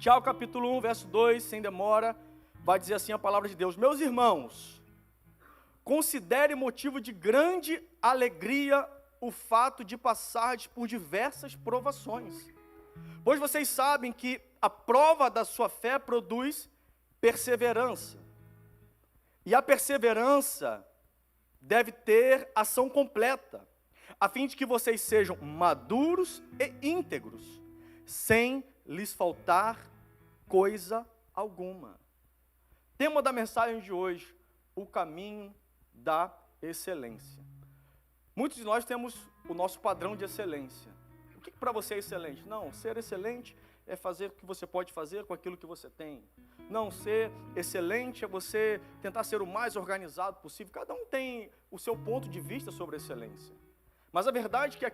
Tiago capítulo 1, verso 2, sem demora, vai dizer assim a palavra de Deus: meus irmãos, considere motivo de grande alegria o fato de passardes por diversas provações, pois vocês sabem que a prova da sua fé produz perseverança, e a perseverança deve ter ação completa, a fim de que vocês sejam maduros e íntegros, sem lhes faltar coisa alguma. Tema da mensagem de hoje: o caminho da excelência. Muitos de nós temos o nosso padrão de excelência. O que para você é excelente? Não, ser excelente é fazer o que você pode fazer com aquilo que você tem. Não, ser excelente é você tentar ser o mais organizado possível. Cada um tem o seu ponto de vista sobre a excelência. Mas a verdade é que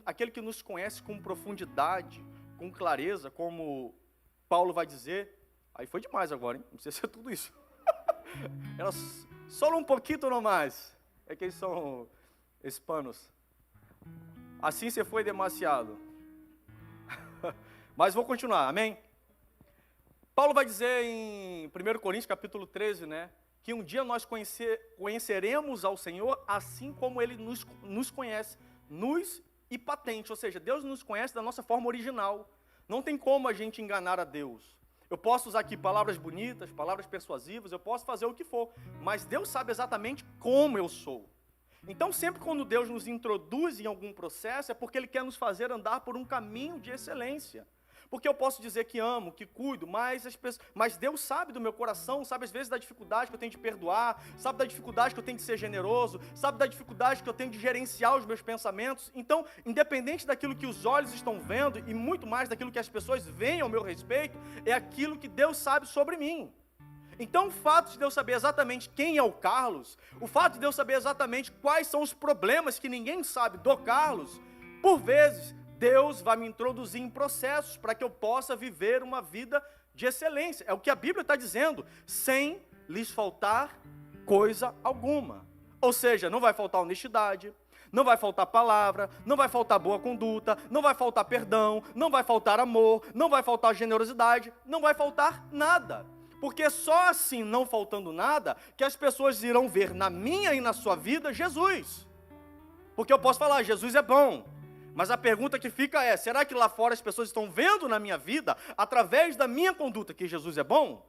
aquele que nos conhece com profundidade, com clareza, como Paulo vai dizer, aí foi demais agora, hein? Não precisa ser tudo isso. Era só um pouquinho no mais. É que eles são hispanos. Assim você foi demasiado. Mas vou continuar, amém? Paulo vai dizer em 1 Coríntios capítulo 13, né? Que um dia nós conheceremos ao Senhor assim como Ele nos conhece, nus e patente. Ou seja, Deus nos conhece da nossa forma original. Não tem como a gente enganar a Deus. Eu posso usar aqui palavras bonitas, palavras persuasivas, eu posso fazer o que for, mas Deus sabe exatamente como eu sou. Então, sempre quando Deus nos introduz em algum processo, é porque Ele quer nos fazer andar por um caminho de excelência. Porque eu posso dizer que amo, que cuido, mas Deus sabe do meu coração, sabe às vezes da dificuldade que eu tenho de perdoar, sabe da dificuldade que eu tenho de ser generoso, sabe da dificuldade que eu tenho de gerenciar os meus pensamentos. Então, independente daquilo que os olhos estão vendo, e muito mais daquilo que as pessoas veem ao meu respeito, é aquilo que Deus sabe sobre mim. Então, o fato de Deus saber exatamente quem é o Carlos, o fato de Deus saber exatamente quais são os problemas que ninguém sabe do Carlos, por vezes, Deus vai me introduzir em processos para que eu possa viver uma vida de excelência. É o que a Bíblia está dizendo, sem lhes faltar coisa alguma. Ou seja, não vai faltar honestidade, não vai faltar palavra, não vai faltar boa conduta, não vai faltar perdão, não vai faltar amor, não vai faltar generosidade, não vai faltar nada. Porque só assim, não faltando nada, que as pessoas irão ver na minha e na sua vida Jesus. Porque eu posso falar, Jesus é bom. Mas a pergunta que fica é, será que lá fora as pessoas estão vendo na minha vida, através da minha conduta, que Jesus é bom?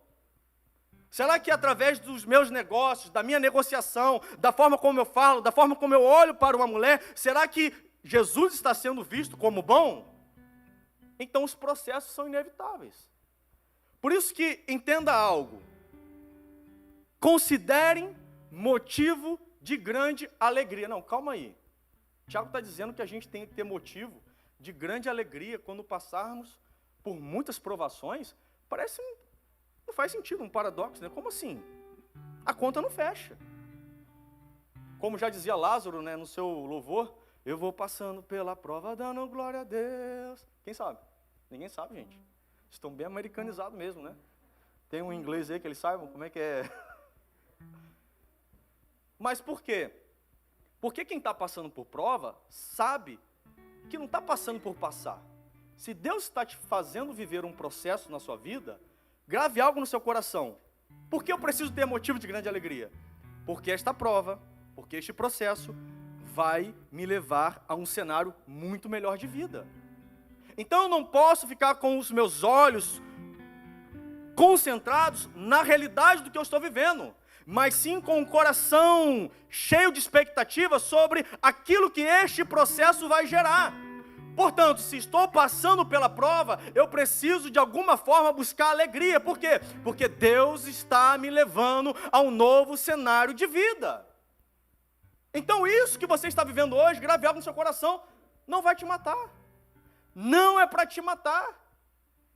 Será que através dos meus negócios, da minha negociação, da forma como eu falo, da forma como eu olho para uma mulher, será que Jesus está sendo visto como bom? Então os processos são inevitáveis. Por isso que entenda algo. Considerem motivo de grande alegria. Não, calma aí. Tiago está dizendo que a gente tem que ter motivo de grande alegria quando passarmos por muitas provações. Parece, não faz sentido, um paradoxo, né? Como assim? A conta não fecha. Como já dizia Lázaro, né, no seu louvor, eu vou passando pela prova dando glória a Deus. Quem sabe? Ninguém sabe, gente. Estão bem americanizados mesmo, né? Tem um inglês aí que eles saibam como é que é. Mas por quê? Porque quem está passando por prova, sabe que não está passando por passar. Se Deus está te fazendo viver um processo na sua vida, grave algo no seu coração. Por que eu preciso ter motivo de grande alegria? Porque esta prova, porque este processo, vai me levar a um cenário muito melhor de vida. Então eu não posso ficar com os meus olhos concentrados na realidade do que eu estou vivendo, mas sim com o coração cheio de expectativa sobre aquilo que este processo vai gerar. Portanto, se estou passando pela prova, eu preciso de alguma forma buscar alegria. Por quê? Porque Deus está me levando a um novo cenário de vida. Então isso que você está vivendo hoje, grave algo no seu coração, não vai te matar. Não é para te matar.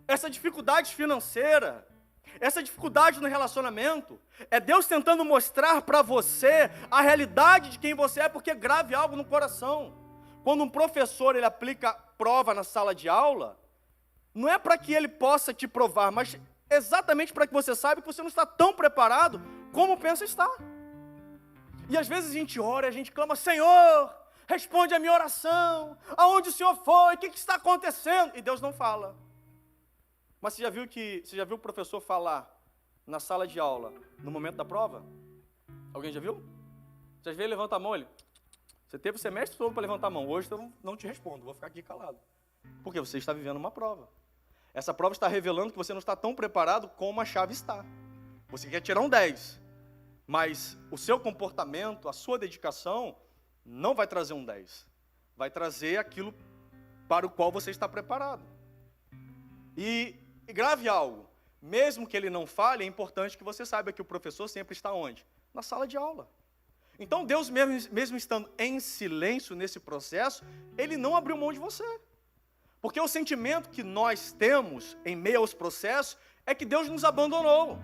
Essa dificuldade financeira, essa dificuldade no relacionamento, é Deus tentando mostrar para você a realidade de quem você é, porque grave algo no coração. Quando um professor ele aplica prova na sala de aula, não é para que ele possa te provar, mas exatamente para que você saiba que você não está tão preparado como pensa estar. E às vezes a gente ora, a gente clama, Senhor, responde a minha oração, aonde o Senhor foi, o que está acontecendo? E Deus não fala. Mas você já viu o professor falar na sala de aula no momento da prova? Alguém já viu? Você às vezes levanta a mão, ele... Você teve o semestre todo para levantar a mão. Hoje eu não te respondo, vou ficar aqui calado. Porque você está vivendo uma prova. Essa prova está revelando que você não está tão preparado como a chave está. Você quer tirar um 10, mas o seu comportamento, a sua dedicação, não vai trazer um 10. Vai trazer aquilo para o qual você está preparado. E grave algo. Mesmo que ele não fale, é importante que você saiba que o professor sempre está onde? Na sala de aula. Então Deus, mesmo estando em silêncio nesse processo, Ele não abriu mão de você. Porque o sentimento que nós temos em meio aos processos é que Deus nos abandonou.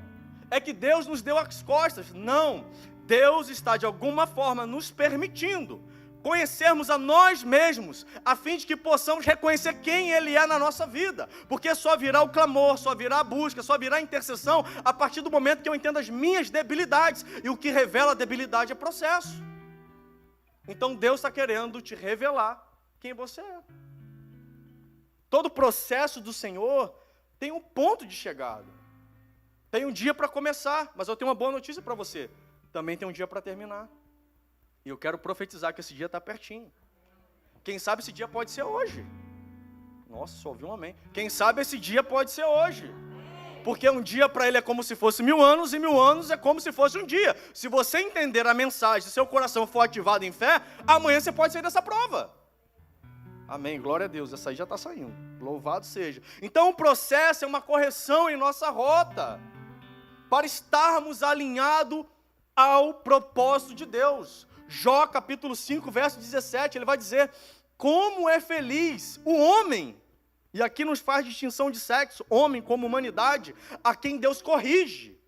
É que Deus nos deu as costas. Não. Deus está de alguma forma nos permitindo conhecermos a nós mesmos, a fim de que possamos reconhecer quem Ele é na nossa vida. Porque só virá o clamor, só virá a busca, só virá a intercessão a partir do momento que eu entendo as minhas debilidades. E o que revela a debilidade é processo. Então Deus está querendo te revelar quem você é. Todo processo do Senhor tem um ponto de chegada. Tem um dia para começar, mas eu tenho uma boa notícia para você. Também tem um dia para terminar. E eu quero profetizar que esse dia está pertinho. Quem sabe esse dia pode ser hoje. Nossa, só ouvi um amém. Quem sabe esse dia pode ser hoje. Porque um dia para ele é como se fosse 1000 anos, e 1000 anos é como se fosse um dia. Se você entender a mensagem, se seu coração for ativado em fé, amanhã você pode sair dessa prova. Amém, glória a Deus, essa aí já está saindo. Louvado seja. Então o processo é uma correção em nossa rota, para estarmos alinhados ao propósito de Deus. Jó capítulo 5, verso 17, ele vai dizer: como é feliz o homem, e aqui nos faz distinção de sexo, homem como humanidade, a quem Deus corrige.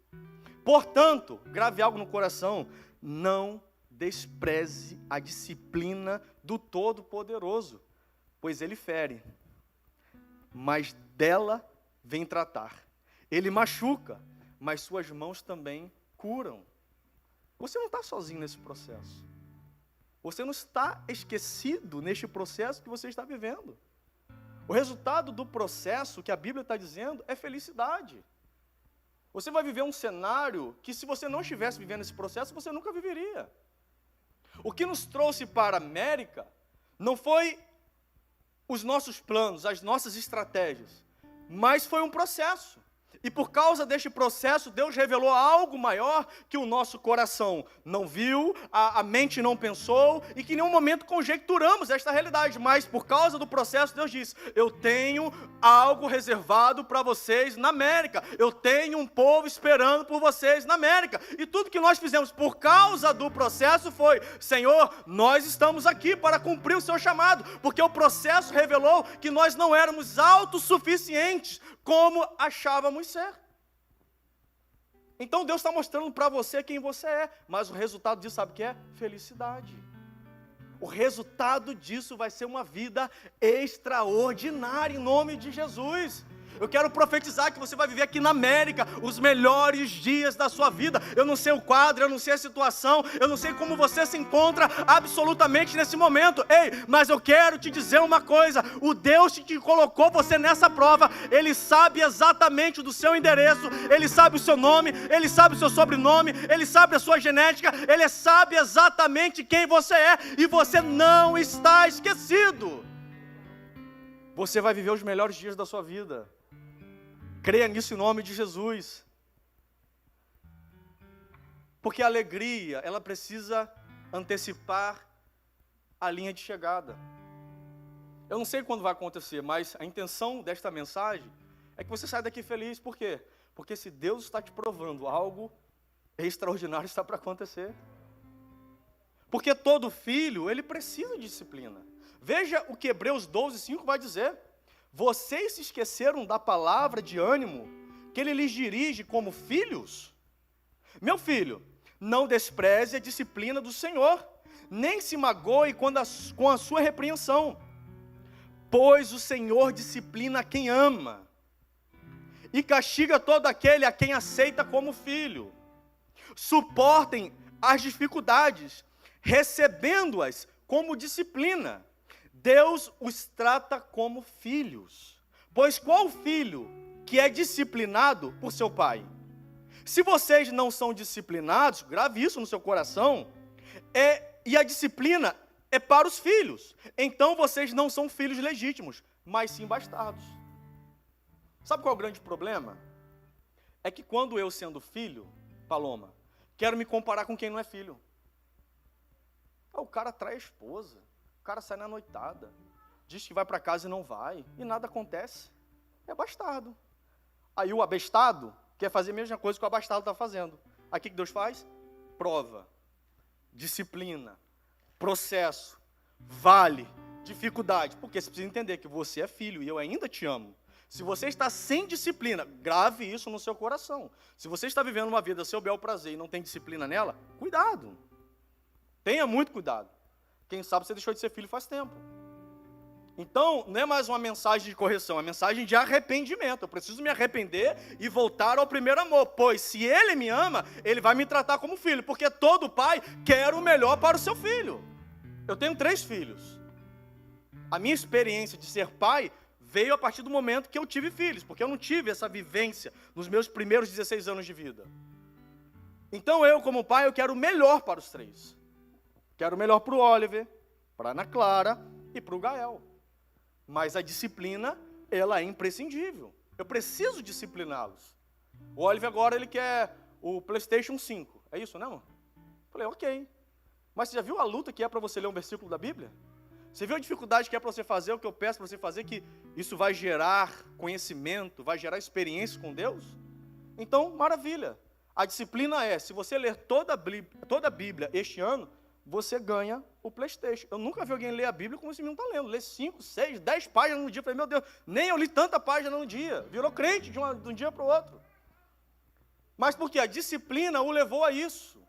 Portanto, grave algo no coração, não despreze a disciplina do Todo-Poderoso, pois Ele fere, mas dela vem tratar. Ele machuca, mas suas mãos também curam. Você não está sozinho nesse processo. Você não está esquecido neste processo que você está vivendo. O resultado do processo que a Bíblia está dizendo é felicidade. Você vai viver um cenário que, se você não estivesse vivendo esse processo, você nunca viveria. O que nos trouxe para a América não foi os nossos planos, as nossas estratégias, mas foi um processo. E por causa deste processo, Deus revelou algo maior que o nosso coração não viu, a mente não pensou, e que em nenhum momento conjecturamos esta realidade. Mas por causa do processo, Deus disse: eu tenho algo reservado para vocês na América. Eu tenho um povo esperando por vocês na América. E tudo que nós fizemos por causa do processo foi: Senhor, nós estamos aqui para cumprir o seu chamado. Porque o processo revelou que nós não éramos autossuficientes como achávamos ser. Então Deus está mostrando para você quem você é, mas o resultado disso, sabe o que é? Felicidade. O resultado disso vai ser uma vida extraordinária, em nome de Jesus. Eu quero profetizar que você vai viver aqui na América os melhores dias da sua vida. Eu não sei o quadro, eu não sei a situação, eu não sei como você se encontra absolutamente nesse momento. Ei, mas eu quero te dizer uma coisa: o Deus que colocou você nessa prova, Ele sabe exatamente do seu endereço, Ele sabe o seu nome, Ele sabe o seu sobrenome, Ele sabe a sua genética, Ele sabe exatamente quem você é, e você não está esquecido. Você vai viver os melhores dias da sua vida. Creia nisso em nome de Jesus. Porque a alegria, ela precisa antecipar a linha de chegada. Eu não sei quando vai acontecer, mas a intenção desta mensagem é que você saia daqui feliz. Por quê? Porque se Deus está te provando algo extraordinário está para acontecer. Porque todo filho, ele precisa de disciplina. Veja o que Hebreus 12:5 vai dizer: vocês se esqueceram da palavra de ânimo que Ele lhes dirige como filhos? Meu filho, não despreze a disciplina do Senhor, nem se magoe com a sua repreensão, pois o Senhor disciplina quem ama, e castiga todo aquele a quem aceita como filho. Suportem as dificuldades, recebendo-as como disciplina. Deus os trata como filhos. Pois qual filho que é disciplinado por seu pai. Se vocês não são disciplinados, grave isso no seu coração, e a disciplina é para os filhos. Então vocês não são filhos legítimos, mas sim bastardos. Sabe qual é o grande problema? É que quando eu, sendo filho, Paloma, quero me comparar com quem não é filho. O cara trai a esposa, o cara sai na noitada, diz que vai para casa e não vai, e nada acontece. É bastardo. Aí o abestado quer fazer a mesma coisa que o abastado está fazendo. Aí o que Deus faz? Prova, disciplina, processo, vale, dificuldade. Porque você precisa entender que você é filho e eu ainda te amo. Se você está sem disciplina, grave isso no seu coração. Se você está vivendo uma vida a seu bel prazer e não tem disciplina nela, cuidado. Tenha muito cuidado. Quem sabe você deixou de ser filho faz tempo. Então, não é mais uma mensagem de correção, é uma mensagem de arrependimento. Eu preciso me arrepender e voltar ao primeiro amor. Pois, se Ele me ama, Ele vai me tratar como filho. Porque todo pai quer o melhor para o seu filho. Eu tenho 3 filhos. A minha experiência de ser pai veio a partir do momento que eu tive filhos, porque eu não tive essa vivência nos meus primeiros 16 anos de vida. Então eu, como pai, eu quero o melhor para os 3. Quero o melhor para o Oliver, para a Ana Clara e para o Gael. Mas a disciplina, ela é imprescindível. Eu preciso discipliná-los. O Oliver agora, ele quer o PlayStation 5. É isso, não? Falei, ok. Mas você já viu a luta que é para você ler um versículo da Bíblia? Você viu a dificuldade que é para você fazer o que eu peço para você fazer, que isso vai gerar conhecimento, vai gerar experiência com Deus? Então, maravilha. A disciplina é, se você ler toda a Bíblia este ano, você ganha o PlayStation. Eu nunca vi alguém ler a Bíblia como esse menino está lendo. Lê 5, 6, 10 páginas no dia. Eu falei, meu Deus, nem eu li tanta página no dia. Virou crente de um dia para o outro. Mas por quê? A disciplina o levou a isso.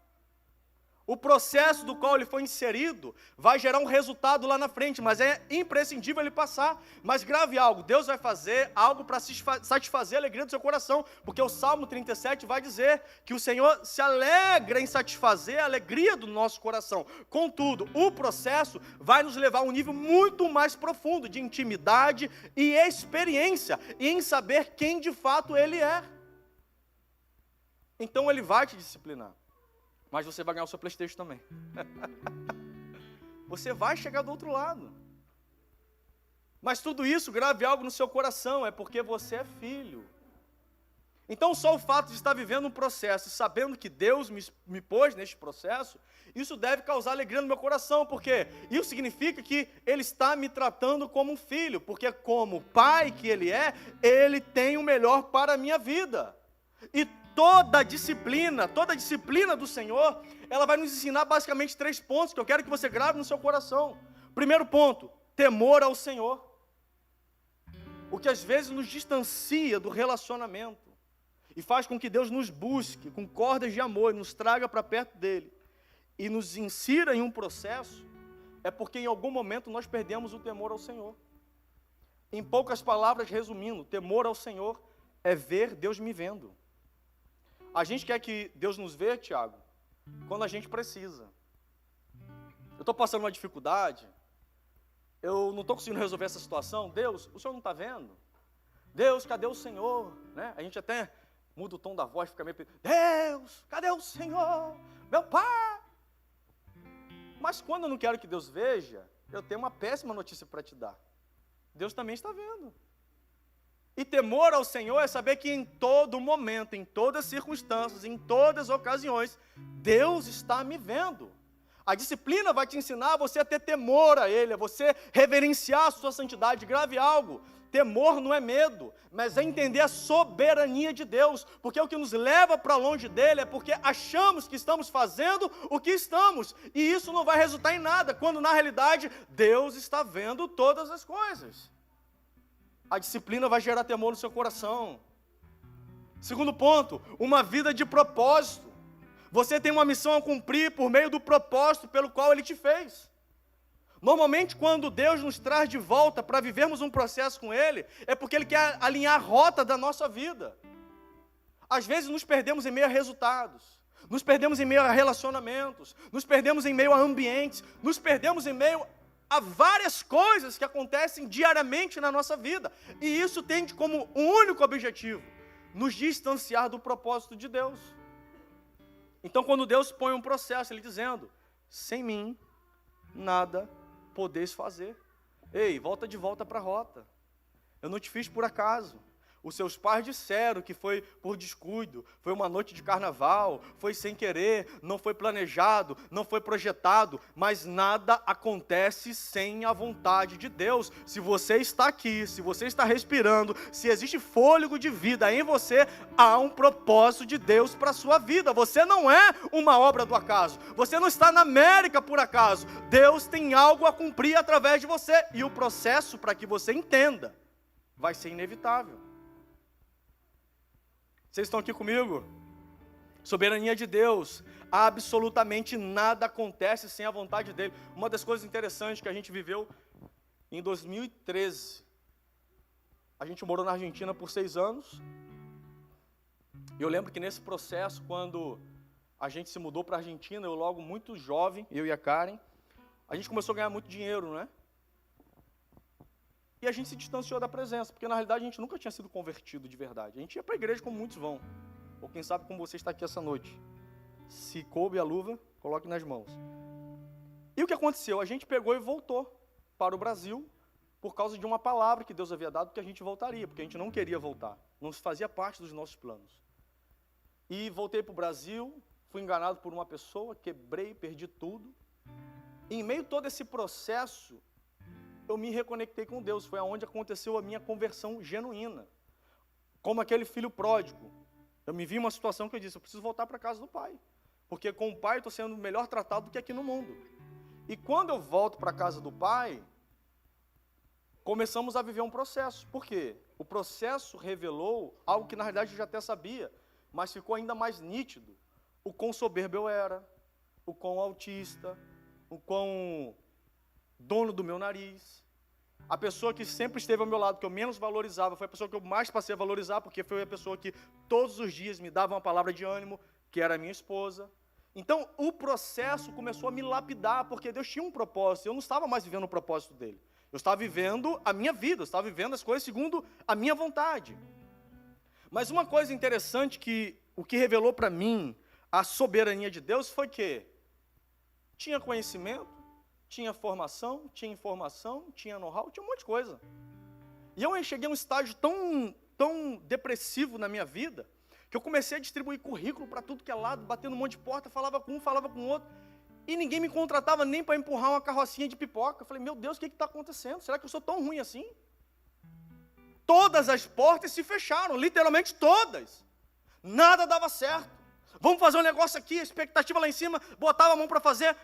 O processo do qual ele foi inserido vai gerar um resultado lá na frente, mas é imprescindível ele passar. Mas grave algo, Deus vai fazer algo para satisfazer a alegria do seu coração, porque o Salmo 37 vai dizer que o Senhor se alegra em satisfazer a alegria do nosso coração. Contudo, o processo vai nos levar a um nível muito mais profundo de intimidade e experiência, e em saber quem de fato Ele é. Então Ele vai te disciplinar. Mas você vai ganhar o seu PlayStation também. Você vai chegar do outro lado. Mas tudo isso, grave algo no seu coração, é porque você é filho. Então só o fato de estar vivendo um processo, sabendo que Deus me pôs neste processo, isso deve causar alegria no meu coração, porque isso significa que Ele está me tratando como um filho, porque como pai que Ele é, Ele tem o melhor para a minha vida. E toda a disciplina do Senhor, ela vai nos ensinar basicamente 3 pontos, que eu quero que você grave no seu coração. Primeiro ponto, temor ao Senhor. O que às vezes nos distancia do relacionamento, e faz com que Deus nos busque com cordas de amor, e nos traga para perto dEle, e nos insira em um processo, é porque em algum momento nós perdemos o temor ao Senhor. Em poucas palavras, resumindo, temor ao Senhor é ver Deus me vendo. A gente quer que Deus nos vê, Tiago, quando a gente precisa. Eu estou passando uma dificuldade, eu não estou conseguindo resolver essa situação. Deus, o Senhor não está vendo? Deus, cadê o Senhor? Né? A gente até muda o tom da voz, fica meio... Deus, cadê o Senhor? Meu Pai! Mas quando eu não quero que Deus veja, eu tenho uma péssima notícia para te dar. Deus também está vendo. E temor ao Senhor é saber que em todo momento, em todas as circunstâncias, em todas as ocasiões, Deus está me vendo. A disciplina vai te ensinar a você a ter temor a Ele, a você reverenciar a sua santidade. Grave algo, temor não é medo, mas é entender a soberania de Deus, porque o que nos leva para longe dEle é porque achamos que estamos fazendo o que estamos, e isso não vai resultar em nada, quando na realidade Deus está vendo todas as coisas. A disciplina vai gerar temor no seu coração. Segundo ponto, uma vida de propósito. Você tem uma missão a cumprir por meio do propósito pelo qual Ele te fez. Normalmente, quando Deus nos traz de volta para vivermos um processo com Ele, é porque Ele quer alinhar a rota da nossa vida. Às vezes nos perdemos em meio a resultados, nos perdemos em meio a relacionamentos, nos perdemos em meio a ambientes, nos perdemos em meio há várias coisas que acontecem diariamente na nossa vida. E isso tem como um único objetivo: nos distanciar do propósito de Deus. Então, quando Deus põe um processo, Ele dizendo: sem mim, nada podeis fazer. Ei, volta para a rota. Eu não te fiz por acaso. Os seus pais disseram que foi por descuido, foi uma noite de carnaval, foi sem querer, não foi planejado, não foi projetado, mas nada acontece sem a vontade de Deus. Se você está aqui, se você está respirando, se existe fôlego de vida em você, há um propósito de Deus para a sua vida. Você não é uma obra do acaso, você não está na América por acaso. Deus tem algo a cumprir através de você, e o processo, para que você entenda, vai ser inevitável. Vocês estão aqui comigo? Soberania de Deus. Absolutamente nada acontece sem a vontade dEle. Uma das coisas interessantes que a gente viveu em 2013. A gente morou na Argentina por 6 anos. E eu lembro que nesse processo, quando a gente se mudou para a Argentina, eu logo muito jovem, eu e a Karen, a gente começou a ganhar muito dinheiro, né? E a gente se distanciou da presença, porque na realidade a gente nunca tinha sido convertido de verdade. A gente ia para a igreja como muitos vão, ou quem sabe como você está aqui essa noite. Se coube a luva, coloque nas mãos. E o que aconteceu? A gente pegou e voltou para o Brasil, por causa de uma palavra que Deus havia dado que a gente voltaria, porque a gente não queria voltar, não fazia parte dos nossos planos. E voltei para o Brasil, fui enganado por uma pessoa, quebrei, perdi tudo. E em meio a todo esse processo, eu me reconectei com Deus. Foi onde aconteceu a minha conversão genuína. Como aquele filho pródigo. Eu me vi em uma situação que eu disse: eu preciso voltar para a casa do pai. Porque com o pai eu estou sendo melhor tratado do que aqui no mundo. E quando eu volto para a casa do pai, começamos a viver um processo. Por quê? O processo revelou algo que na realidade eu já até sabia, mas ficou ainda mais nítido. O quão soberbo eu era, o quão autista, o quão dono do meu nariz. A pessoa que sempre esteve ao meu lado, que eu menos valorizava, foi a pessoa que eu mais passei a valorizar, porque foi a pessoa que todos os dias me dava uma palavra de ânimo, que era a minha esposa. Então, o processo começou a me lapidar, porque Deus tinha um propósito. Eu não estava mais vivendo o propósito dele. Eu estava vivendo a minha vida, eu estava vivendo as coisas segundo a minha vontade. Mas uma coisa interessante que o que revelou para mim a soberania de Deus foi que tinha conhecimento, tinha formação, tinha informação, tinha know-how, tinha um monte de coisa. E eu cheguei a um estágio tão depressivo na minha vida, que eu comecei a distribuir currículo para tudo que é lado, batendo um monte de porta, falava com um, falava com o outro, e ninguém me contratava nem para empurrar uma carrocinha de pipoca. Eu falei: meu Deus, o que está acontecendo? Será que eu sou tão ruim assim? Todas as portas se fecharam, literalmente todas. Nada dava certo. Vamos fazer um negócio aqui, a expectativa lá em cima, botava a mão para fazer,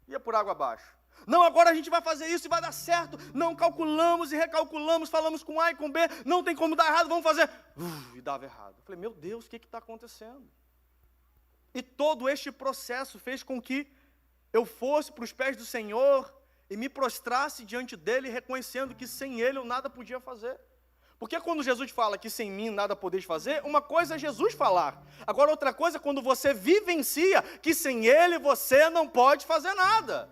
ia por água abaixo. Não, agora a gente vai fazer isso e vai dar certo. Não, calculamos e recalculamos, falamos com A e com B, não tem como dar errado, vamos fazer. E dava errado. Eu falei: meu Deus, o que está acontecendo? E todo este processo fez com que eu fosse para os pés do Senhor e me prostrasse diante dEle, reconhecendo que sem Ele eu nada podia fazer. Porque quando Jesus fala que sem mim nada podeis fazer, uma coisa é Jesus falar. Agora outra coisa é quando você vivencia que sem Ele você não pode fazer nada.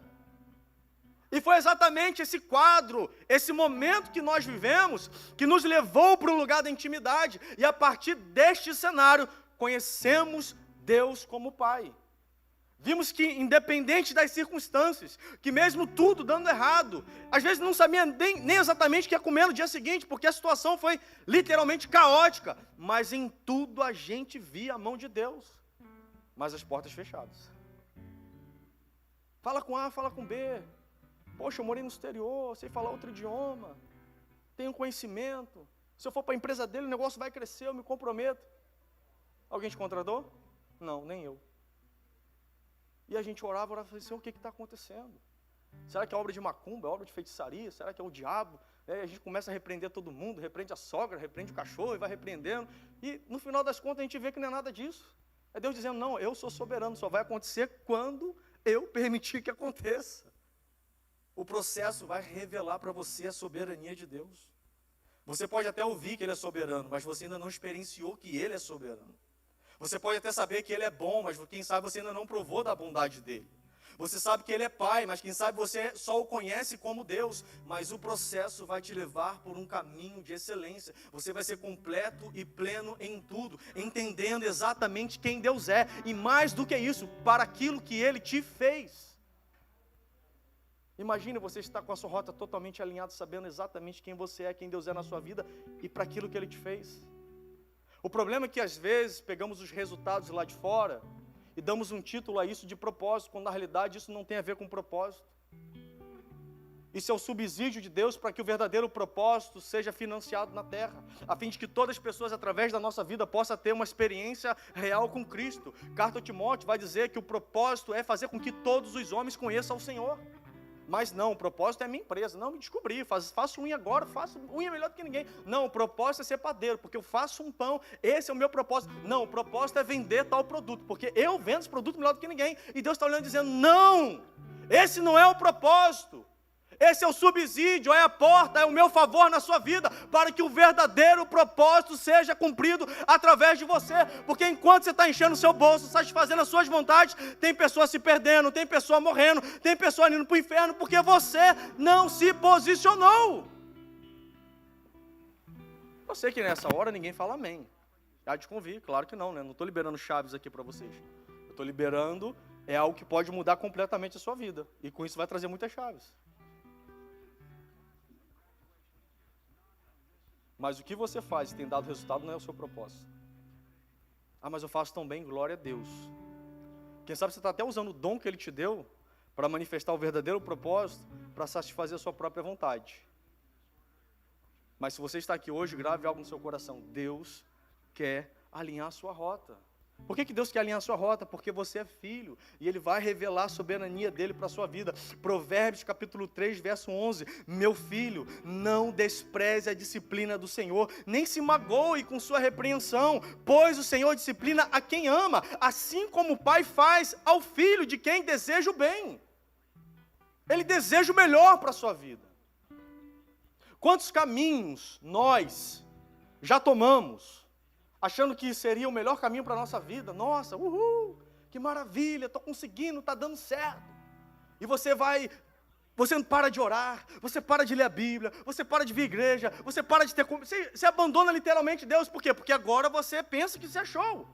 E foi exatamente esse quadro, esse momento que nós vivemos, que nos levou para um lugar da intimidade. E a partir deste cenário, conhecemos Deus como Pai. Vimos que, independente das circunstâncias, que mesmo tudo dando errado, às vezes não sabia nem exatamente o que ia comer no dia seguinte, porque a situação foi literalmente caótica, mas em tudo a gente via a mão de Deus, mas as portas fechadas. Fala com A, fala com B. Poxa, eu morei no exterior, sei falar outro idioma, tenho conhecimento. Se eu for para a empresa dele, o negócio vai crescer, eu me comprometo. Alguém te contratou? Não, nem eu. E a gente orava e falava: Senhor, o que está acontecendo? Será que é obra de macumba, é obra de feitiçaria? Será que é o diabo? A gente começa a repreender todo mundo, repreende a sogra, repreende o cachorro e vai repreendendo. E no final das contas a gente vê que não é nada disso. É Deus dizendo: não, eu sou soberano, só vai acontecer quando eu permitir que aconteça. O processo vai revelar para você a soberania de Deus. Você pode até ouvir que Ele é soberano, mas você ainda não experienciou que Ele é soberano. Você pode até saber que Ele é bom, mas quem sabe você ainda não provou da bondade dEle. Você sabe que Ele é Pai, mas quem sabe você só o conhece como Deus. Mas o processo vai te levar por um caminho de excelência. Você vai ser completo e pleno em tudo, entendendo exatamente quem Deus é. E mais do que isso, para aquilo que Ele te fez. Imagine você estar com a sua rota totalmente alinhada, sabendo exatamente quem você é, quem Deus é na sua vida e para aquilo que Ele te fez. O problema é que às vezes pegamos os resultados lá de fora e damos um título a isso de propósito, quando na realidade isso não tem a ver com propósito. Isso é o subsídio de Deus para que o verdadeiro propósito seja financiado na terra, a fim de que todas as pessoas, através da nossa vida, possam ter uma experiência real com Cristo. Carta a Timóteo vai dizer que o propósito é fazer com que todos os homens conheçam o Senhor. Mas não, o propósito é minha empresa. Não, me descobri, faço unha agora, faço unha melhor do que ninguém. Não, o propósito é ser padeiro, porque eu faço um pão, esse é o meu propósito. Não, o propósito é vender tal produto, porque eu vendo esse produto melhor do que ninguém. E Deus está olhando e dizendo, não, esse não é o propósito. Esse é o subsídio, é a porta, é o meu favor na sua vida, para que o verdadeiro propósito seja cumprido através de você. Porque enquanto você está enchendo o seu bolso, satisfazendo as suas vontades, tem pessoa se perdendo, tem pessoa morrendo, tem pessoa indo para o inferno, porque você não se posicionou. Eu sei que nessa hora ninguém fala amém. Já te convido, claro que não, né? Não estou liberando chaves aqui para vocês. Eu estou liberando algo que pode mudar completamente a sua vida. E com isso vai trazer muitas chaves. Mas o que você faz e tem dado resultado não é o seu propósito. Ah, mas eu faço tão bem, glória a Deus. Quem sabe você está até usando o dom que Ele te deu para manifestar o verdadeiro propósito, para satisfazer a sua própria vontade. Mas se você está aqui hoje, grave algo no seu coração. Deus quer alinhar a sua rota. Por que Deus quer alinhar a sua rota? Porque você é filho, e Ele vai revelar a soberania dEle para a sua vida. Provérbios capítulo 3, verso 11. Meu filho, não despreze a disciplina do Senhor, nem se magoe com sua repreensão, pois o Senhor disciplina a quem ama, assim como o pai faz ao filho de quem deseja o bem. Ele deseja o melhor para a sua vida. Quantos caminhos nós já tomamos, achando que seria o melhor caminho para a nossa vida? Nossa, que maravilha, estou conseguindo, está dando certo. E você não para de orar, você para de ler a Bíblia, você para de vir à igreja, você para de ter... Você abandona literalmente Deus, por quê? Porque agora você pensa que você achou.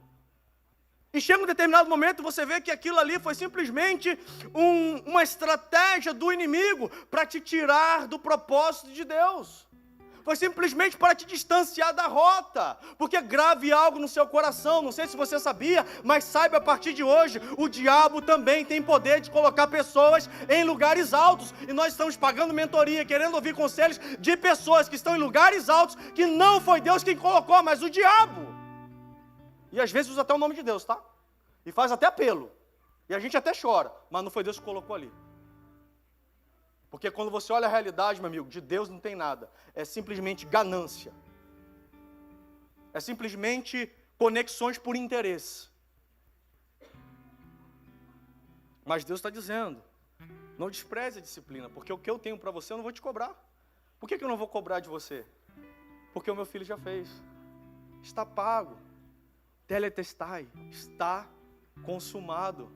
E chega um determinado momento, você vê que aquilo ali foi simplesmente uma estratégia do inimigo para te tirar do propósito de Deus. Foi simplesmente para te distanciar da rota, porque grave algo no seu coração, não sei se você sabia, mas saiba a partir de hoje, o diabo também tem poder de colocar pessoas em lugares altos, e nós estamos pagando mentoria, querendo ouvir conselhos de pessoas que estão em lugares altos, que não foi Deus quem colocou, mas o diabo, e às vezes usa até o nome de Deus, tá? E faz até apelo, e a gente até chora, mas não foi Deus que colocou ali. Porque quando você olha a realidade, meu amigo, de Deus não tem nada. É simplesmente ganância. É simplesmente conexões por interesse. Mas Deus está dizendo, não despreze a disciplina, porque o que eu tenho para você eu não vou te cobrar. Por que eu não vou cobrar de você? Porque o meu filho já fez. Está pago. Teletestai. Está consumado.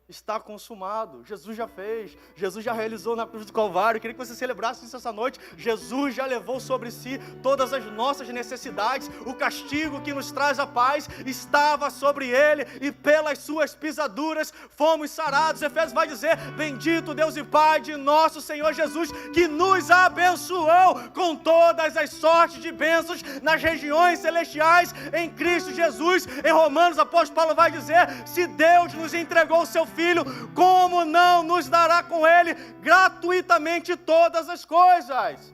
Está consumado, Jesus já fez, Jesus já realizou na cruz do Calvário. Eu queria que você celebrasse isso essa noite. Jesus já levou sobre si todas as nossas necessidades, o castigo que nos traz a paz estava sobre Ele, e pelas suas pisaduras fomos sarados. Efésios vai dizer, bendito Deus e Pai de nosso Senhor Jesus, que nos abençoou com todas as sortes de bênçãos nas regiões celestiais em Cristo Jesus. Em Romanos, o apóstolo Paulo vai dizer, se Deus nos entregou o seu Filho, como não nos dará com Ele gratuitamente todas as coisas?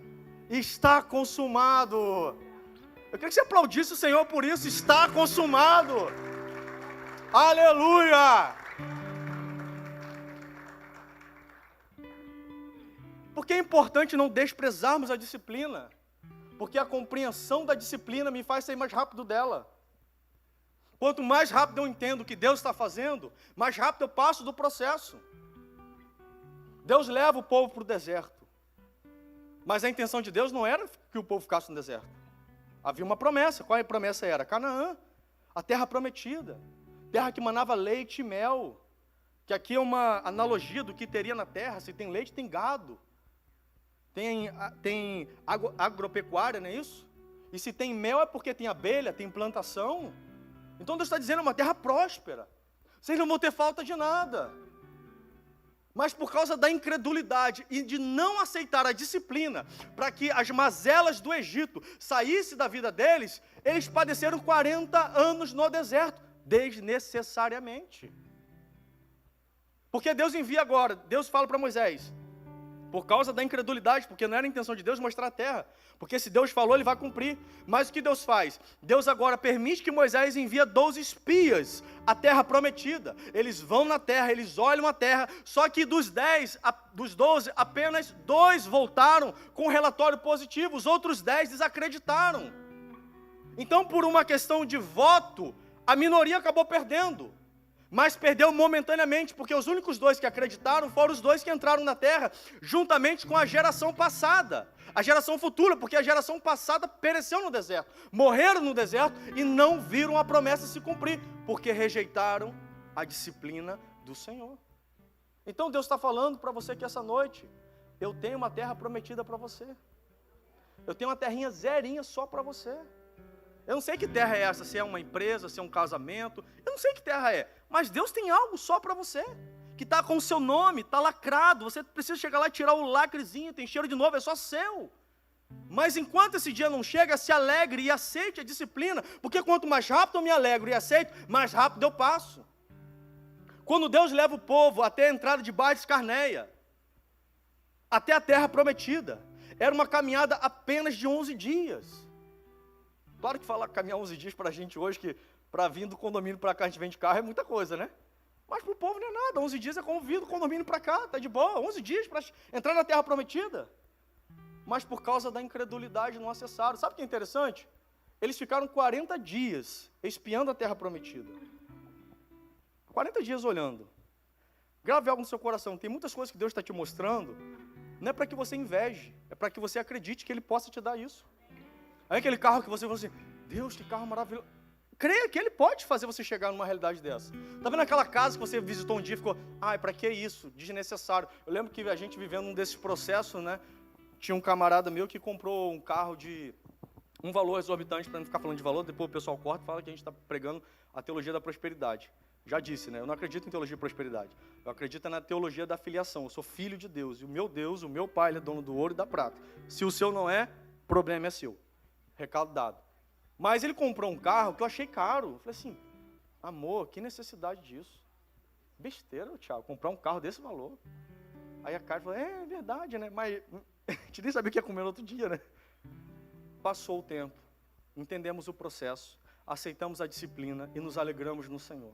Está consumado. Eu queria que você aplaudisse o Senhor por isso. Está consumado. Aleluia. Porque é importante não desprezarmos a disciplina, porque a compreensão da disciplina me faz sair mais rápido dela. Quanto mais rápido eu entendo o que Deus está fazendo, mais rápido eu passo do processo. Deus leva o povo para o deserto. Mas a intenção de Deus não era que o povo ficasse no deserto. Havia uma promessa. Qual a promessa era? Canaã, a terra prometida. Terra que manava leite e mel. que aqui é uma analogia do que teria na terra. Se tem leite, tem gado. Tem agropecuária, não é isso? E se tem mel é porque tem abelha, tem plantação. Então Deus está dizendo, é uma terra próspera. Vocês não vão ter falta de nada. Mas por causa da incredulidade e de não aceitar a disciplina, para que as mazelas do Egito saíssem da vida deles, eles padeceram 40 anos no deserto, desnecessariamente. Porque Deus envia agora, Deus fala para Moisés, por causa da incredulidade, porque não era a intenção de Deus mostrar a terra, porque se Deus falou, Ele vai cumprir. Mas o que Deus faz? Deus agora permite que Moisés envie 12 espias à terra prometida. Eles vão na terra, eles olham a terra, só que dos 12, apenas 2 voltaram com relatório positivo, os outros 10 desacreditaram. Então, por uma questão de voto, a minoria acabou perdendo. Mas perdeu momentaneamente, porque os únicos 2 que acreditaram foram os 2 que entraram na terra, juntamente com a geração passada, a geração futura, porque a geração passada pereceu no deserto, morreram no deserto e não viram a promessa se cumprir, porque rejeitaram a disciplina do Senhor. Então Deus está falando para você que essa noite, eu tenho uma terra prometida para você, eu tenho uma terrinha zerinha só para você. Eu não sei que terra é essa, se é uma empresa, se é um casamento, eu não sei que terra é, mas Deus tem algo só para você, que está com o seu nome, está lacrado, você precisa chegar lá e tirar o lacrezinho, tem cheiro de novo, é só seu. Mas enquanto esse dia não chega, se alegre e aceite a disciplina, porque quanto mais rápido eu me alegro e aceito, mais rápido eu passo. Quando Deus leva o povo até a entrada de Bates Carneia, até a terra prometida, era uma caminhada apenas de 11 dias. Claro que falar caminhar 11 dias para a gente hoje, que para vir do condomínio para cá a gente vem de carro, é muita coisa, né? Mas para o povo não é nada, 11 dias é como vir do condomínio para cá, está de boa, 11 dias para entrar na terra prometida. Mas por causa da incredulidade não acessaram. Sabe o que é interessante? Eles ficaram 40 dias espiando a terra prometida. 40 dias olhando. Grave algo no seu coração, tem muitas coisas que Deus está te mostrando, não é para que você inveje, é para que você acredite que Ele possa te dar isso. Aí aquele carro que você falou assim, Deus, que carro maravilhoso. Creia que Ele pode fazer você chegar numa realidade dessa. Está vendo aquela casa que você visitou um dia e ficou, para que isso? Desnecessário. Eu lembro que a gente vivendo um desses processos, né? Tinha um camarada meu que comprou um carro de um valor exorbitante, para não ficar falando de valor, depois o pessoal corta e fala que a gente está pregando a teologia da prosperidade. Já disse, né? Eu não acredito em teologia de prosperidade. Eu acredito na teologia da filiação. Eu sou filho de Deus. E o meu pai, Ele é dono do ouro e da prata. Se o seu não é, o problema é seu. Recado dado. Mas ele comprou um carro que eu achei caro. Eu falei assim, amor, que necessidade disso? Besteira, Thiago, comprar um carro desse valor. Aí a Carla falou, é verdade, né? Mas a gente nem sabia o que ia comer no outro dia, né? Passou o tempo, entendemos o processo, aceitamos a disciplina e nos alegramos no Senhor.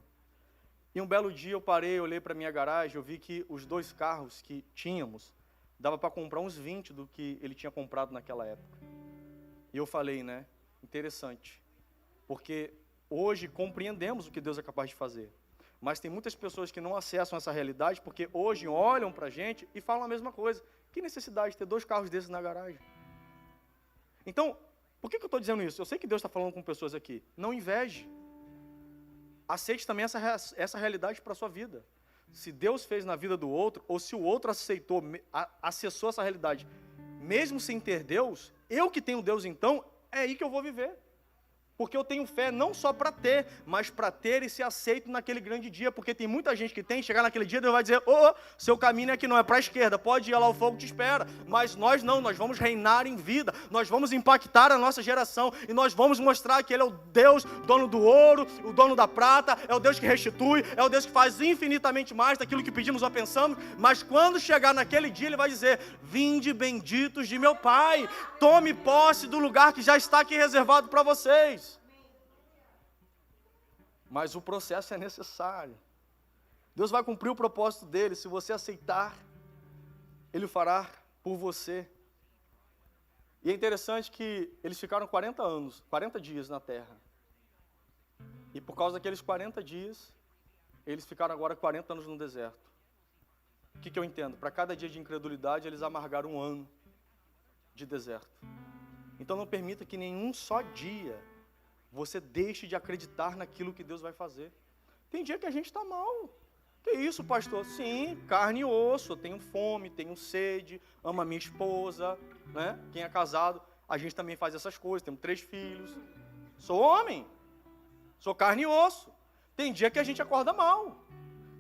E um belo dia eu parei, olhei para a minha garagem, eu vi que os 2 carros que tínhamos, dava para comprar uns 20 do que ele tinha comprado naquela época. E eu falei, né, interessante, porque hoje compreendemos o que Deus é capaz de fazer, mas tem muitas pessoas que não acessam essa realidade, porque hoje olham para a gente e falam a mesma coisa. Que necessidade de ter 2 carros desses na garagem? Então, por que eu estou dizendo isso? Eu sei que Deus está falando com pessoas aqui, não inveje. Aceite também essa realidade para a sua vida. Se Deus fez na vida do outro, ou se o outro acessou essa realidade, mesmo sem ter Deus, eu que tenho Deus então, é aí que eu vou viver. Porque eu tenho fé não só para ter, mas para ter e ser aceito naquele grande dia. Porque tem muita gente que tem, chegar naquele dia, Deus vai dizer, seu caminho é que não é para a esquerda, pode ir lá, o fogo te espera. Mas nós não, nós vamos reinar em vida, nós vamos impactar a nossa geração, e nós vamos mostrar que Ele é o Deus, dono do ouro, o dono da prata, é o Deus que restitui, é o Deus que faz infinitamente mais daquilo que pedimos ou pensamos. Mas quando chegar naquele dia, Ele vai dizer, vinde benditos de meu Pai, tome posse do lugar que já está aqui reservado para vocês. Mas o processo é necessário. Deus vai cumprir o propósito dele. Se você aceitar, Ele o fará por você. E é interessante que eles ficaram 40 dias na terra. E por causa daqueles 40 dias, eles ficaram agora 40 anos no deserto. O que eu entendo? Para cada dia de incredulidade, eles amargaram 1 ano de deserto. Então não permita que nenhum só dia você deixe de acreditar naquilo que Deus vai fazer. Tem dia que a gente está mal. Que isso, pastor? Sim, carne e osso, eu tenho fome, tenho sede, amo a minha esposa, né? Quem é casado, a gente também faz essas coisas, temos 3 filhos. Sou homem, sou carne e osso. Tem dia que a gente acorda mal.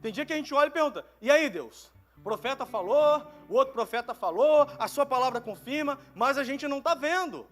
Tem dia que a gente olha e pergunta, e aí, Deus? O profeta falou, o outro profeta falou, a sua palavra confirma, mas a gente não está vendo.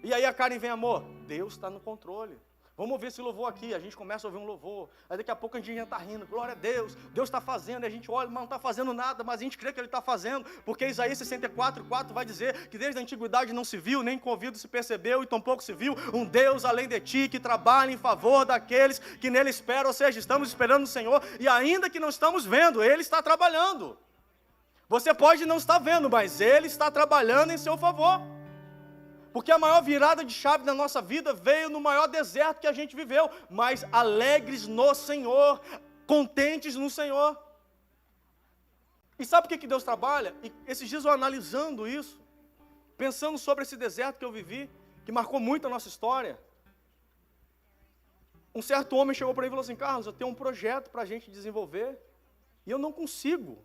E aí a Karen vem, amor, Deus está no controle. Vamos ouvir esse louvor aqui, a gente começa a ouvir um louvor, aí daqui a pouco a gente já está rindo, glória a Deus, Deus está fazendo, e a gente olha, mas não está fazendo nada, mas a gente crê que Ele está fazendo, porque Isaías 64:4 vai dizer que desde a antiguidade não se viu, nem com ouvido se percebeu, e tampouco se viu um Deus além de ti, que trabalha em favor daqueles que nele esperam, ou seja, estamos esperando o Senhor, e ainda que não estamos vendo, Ele está trabalhando. Você pode não estar vendo, mas Ele está trabalhando em seu favor. Porque a maior virada de chave da nossa vida veio no maior deserto que a gente viveu, mas alegres no Senhor, contentes no Senhor. E sabe por que Deus trabalha? E esses dias eu analisando isso, pensando sobre esse deserto que eu vivi, que marcou muito a nossa história. Um certo homem chegou para mim e falou assim, Carlos, eu tenho um projeto para a gente desenvolver, e eu não consigo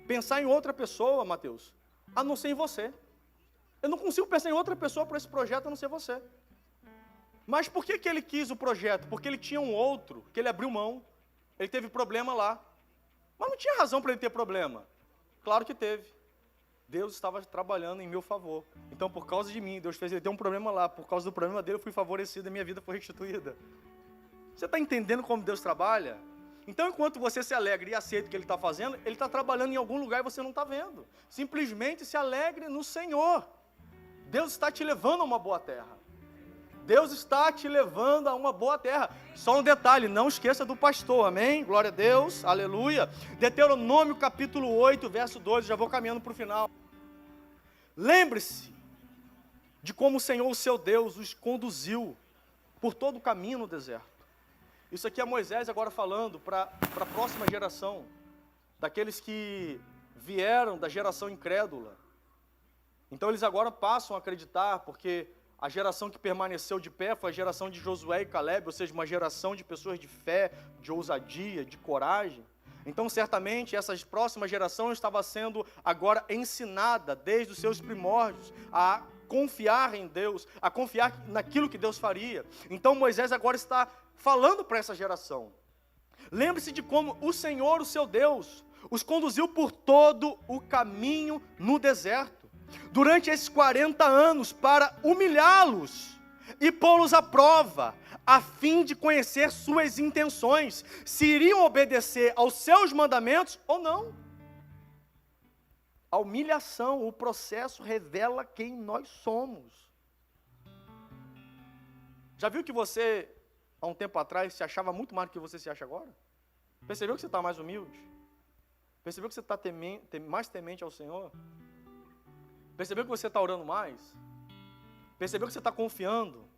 pensar em outra pessoa, Mateus, a não ser em você. Eu não consigo pensar em outra pessoa para esse projeto a não ser você. Mas por que ele quis o projeto? Porque ele tinha um outro, que ele abriu mão. Ele teve problema lá. Mas não tinha razão para ele ter problema. Claro que teve. Deus estava trabalhando em meu favor. Então, por causa de mim, Deus fez ele ter um problema lá. Por causa do problema dele, eu fui favorecido e minha vida foi restituída. Você está entendendo como Deus trabalha? Então, enquanto você se alegra e aceita o que Ele está fazendo, Ele está trabalhando em algum lugar e você não está vendo. Simplesmente se alegre no Senhor. Deus está te levando a uma boa terra. Deus está te levando a uma boa terra. Só um detalhe, não esqueça do pastor, amém? Glória a Deus, aleluia. Deuteronômio capítulo 8, verso 12, já vou caminhando para o final. Lembre-se de como o Senhor, o seu Deus, os conduziu por todo o caminho no deserto. Isso aqui é Moisés agora falando para a próxima geração, daqueles que vieram da geração incrédula. Então eles agora passam a acreditar, porque a geração que permaneceu de pé foi a geração de Josué e Caleb, ou seja, uma geração de pessoas de fé, de ousadia, de coragem. Então certamente essa próxima geração estava sendo agora ensinada desde os seus primórdios a confiar em Deus, a confiar naquilo que Deus faria. Então Moisés agora está falando para essa geração. Lembre-se de como o Senhor, o seu Deus, os conduziu por todo o caminho no deserto. Durante esses 40 anos, para humilhá-los e pô-los à prova, a fim de conhecer suas intenções, se iriam obedecer aos seus mandamentos ou não. A humilhação, o processo revela quem nós somos. Já viu que você, há um tempo atrás, se achava muito mais do que você se acha agora? Percebeu que você está mais humilde? Percebeu que você está mais temente ao Senhor? Percebeu que você está orando mais? Percebeu que você está confiando?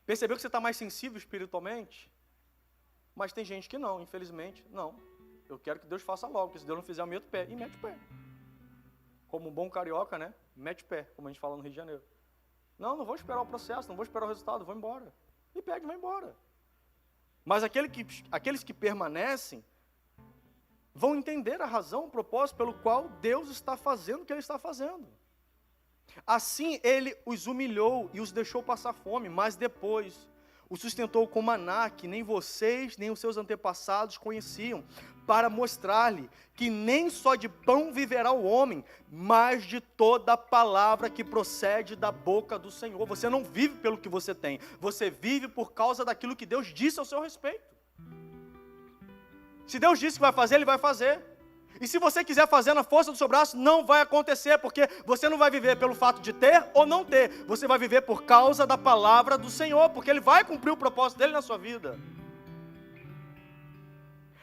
Percebeu que você está mais sensível espiritualmente? Mas tem gente que não, infelizmente, não. Eu quero que Deus faça logo, porque se Deus não fizer, eu meto o pé. E mete o pé. Como um bom carioca, né? Mete o pé, como a gente fala no Rio de Janeiro. Não vou esperar o processo, não vou esperar o resultado, vou embora. E pega e vai embora. Mas aqueles que permanecem vão entender a razão, o propósito pelo qual Deus está fazendo o que Ele está fazendo. Assim Ele os humilhou e os deixou passar fome, mas depois os sustentou com maná que nem vocês, nem os seus antepassados conheciam, para mostrar-lhe que nem só de pão viverá o homem, mas de toda a palavra que procede da boca do Senhor. Você não vive pelo que você tem, você vive por causa daquilo que Deus disse ao seu respeito. Se Deus disse que vai fazer, Ele vai fazer. E se você quiser fazer na força do seu braço, não vai acontecer, porque você não vai viver pelo fato de ter ou não ter. Você vai viver por causa da palavra do Senhor, porque Ele vai cumprir o propósito dEle na sua vida.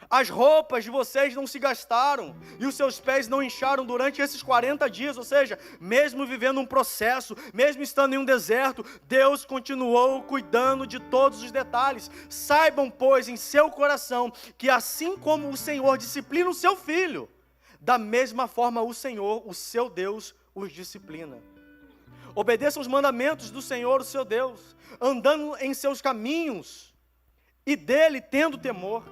As roupas de vocês não se gastaram, e os seus pés não incharam durante esses 40 dias, ou seja, mesmo vivendo um processo, mesmo estando em um deserto, Deus continuou cuidando de todos os detalhes. Saibam, pois, em seu coração, que assim como o Senhor disciplina o seu filho, da mesma forma o Senhor, o seu Deus, os disciplina. Obedeçam os mandamentos do Senhor, o seu Deus, andando em seus caminhos, e dele tendo temor,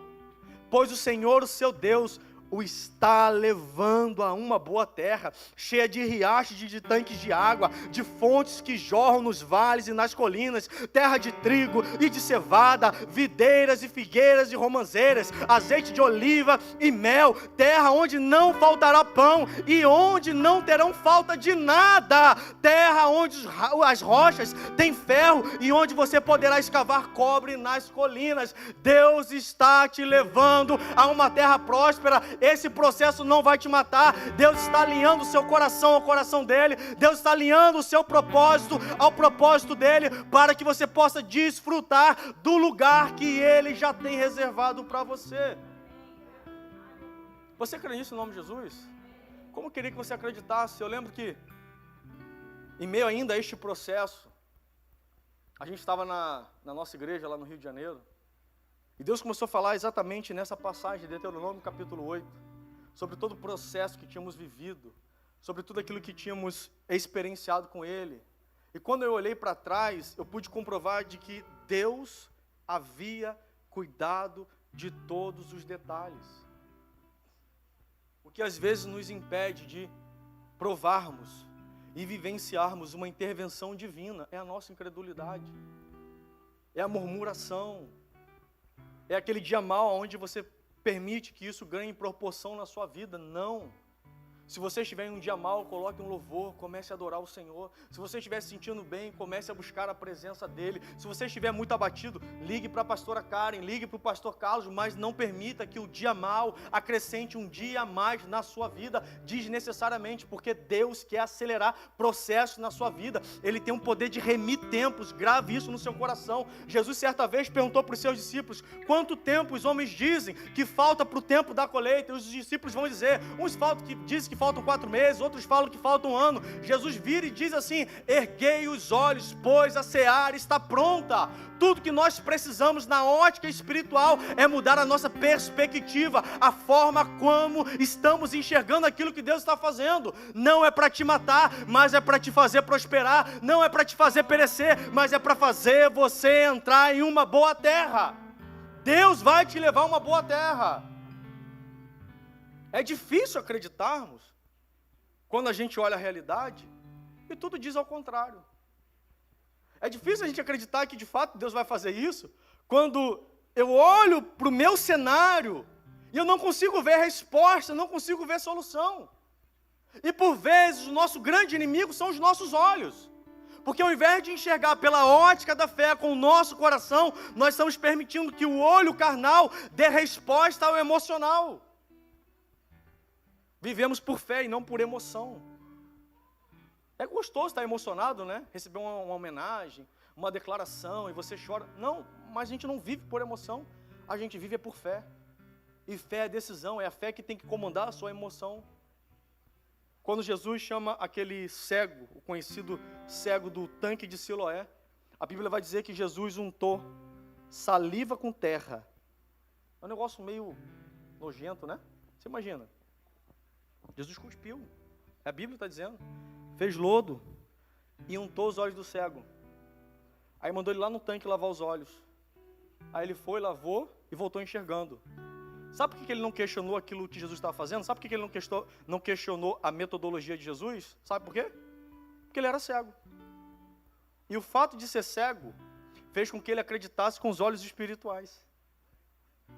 pois o Senhor, o seu Deus, o está levando a uma boa terra, cheia de riachos e de tanques de água, de fontes que jorram nos vales e nas colinas, terra de trigo e de cevada, videiras e figueiras e romãzeiras, azeite de oliva e mel, terra onde não faltará pão e onde não terão falta de nada, terra onde as rochas têm ferro e onde você poderá escavar cobre nas colinas. Deus está te levando a uma terra próspera. Esse processo não vai te matar. Deus está alinhando o seu coração ao coração dele. Deus está alinhando o seu propósito ao propósito dele, para que você possa desfrutar do lugar que ele já tem reservado para você. Você crê nisso em nome de Jesus? Como eu queria que você acreditasse. Eu lembro que, em meio ainda a este processo, a gente estava na nossa igreja lá no Rio de Janeiro, e Deus começou a falar exatamente nessa passagem de Deuteronômio capítulo 8, sobre todo o processo que tínhamos vivido, sobre tudo aquilo que tínhamos experienciado com Ele. E quando eu olhei para trás, eu pude comprovar de que Deus havia cuidado de todos os detalhes. O que às vezes nos impede de provarmos e vivenciarmos uma intervenção divina é a nossa incredulidade, é a murmuração, é aquele dia mau onde você permite que isso ganhe proporção na sua vida. Não. Se você estiver em um dia mau, coloque um louvor, comece a adorar o Senhor. Se você estiver se sentindo bem, comece a buscar a presença dEle. Se você estiver muito abatido, ligue para a pastora Karen, ligue para o pastor Carlos, mas não permita que o dia mau acrescente um dia a mais na sua vida, desnecessariamente, porque Deus quer acelerar processos na sua vida. Ele tem um poder de remir tempos. Grave isso no seu coração. Jesus certa vez perguntou para os seus discípulos: quanto tempo os homens dizem que falta para o tempo da colheita? E os discípulos vão dizer, uns dizem que faltam 4 meses, outros falam que falta 1 ano. Jesus vira e diz assim: erguei os olhos, pois a seara está pronta. Tudo que nós precisamos na ótica espiritual é mudar a nossa perspectiva, a forma como estamos enxergando aquilo que Deus está fazendo. Não é para te matar, mas é para te fazer prosperar. Não é para te fazer perecer, mas é para fazer você entrar em uma boa terra. Deus vai te levar a uma boa terra. É difícil acreditarmos quando a gente olha a realidade e tudo diz ao contrário. É difícil a gente acreditar que de fato Deus vai fazer isso quando eu olho para o meu cenário e eu não consigo ver resposta, não consigo ver solução. E por vezes o nosso grande inimigo são os nossos olhos. Porque ao invés de enxergar pela ótica da fé com o nosso coração, nós estamos permitindo que o olho carnal dê resposta ao emocional. Vivemos por fé e não por emoção. É gostoso estar emocionado, né? Receber uma homenagem, uma declaração, e você chora. Não, mas a gente não vive por emoção. A gente vive por fé. E fé é decisão, é a fé que tem que comandar a sua emoção. Quando Jesus chama aquele cego, o conhecido cego do tanque de Siloé, a Bíblia vai dizer que Jesus untou saliva com terra. É um negócio meio nojento, né? Você imagina. Jesus cuspiu, a Bíblia está dizendo, fez lodo e untou os olhos do cego. Aí mandou ele lá no tanque lavar os olhos. Aí ele foi, lavou e voltou enxergando. Sabe por que ele não questionou aquilo que Jesus estava fazendo? Sabe por que ele não questionou a metodologia de Jesus? Sabe por quê? Porque ele era cego. E o fato de ser cego fez com que ele acreditasse com os olhos espirituais.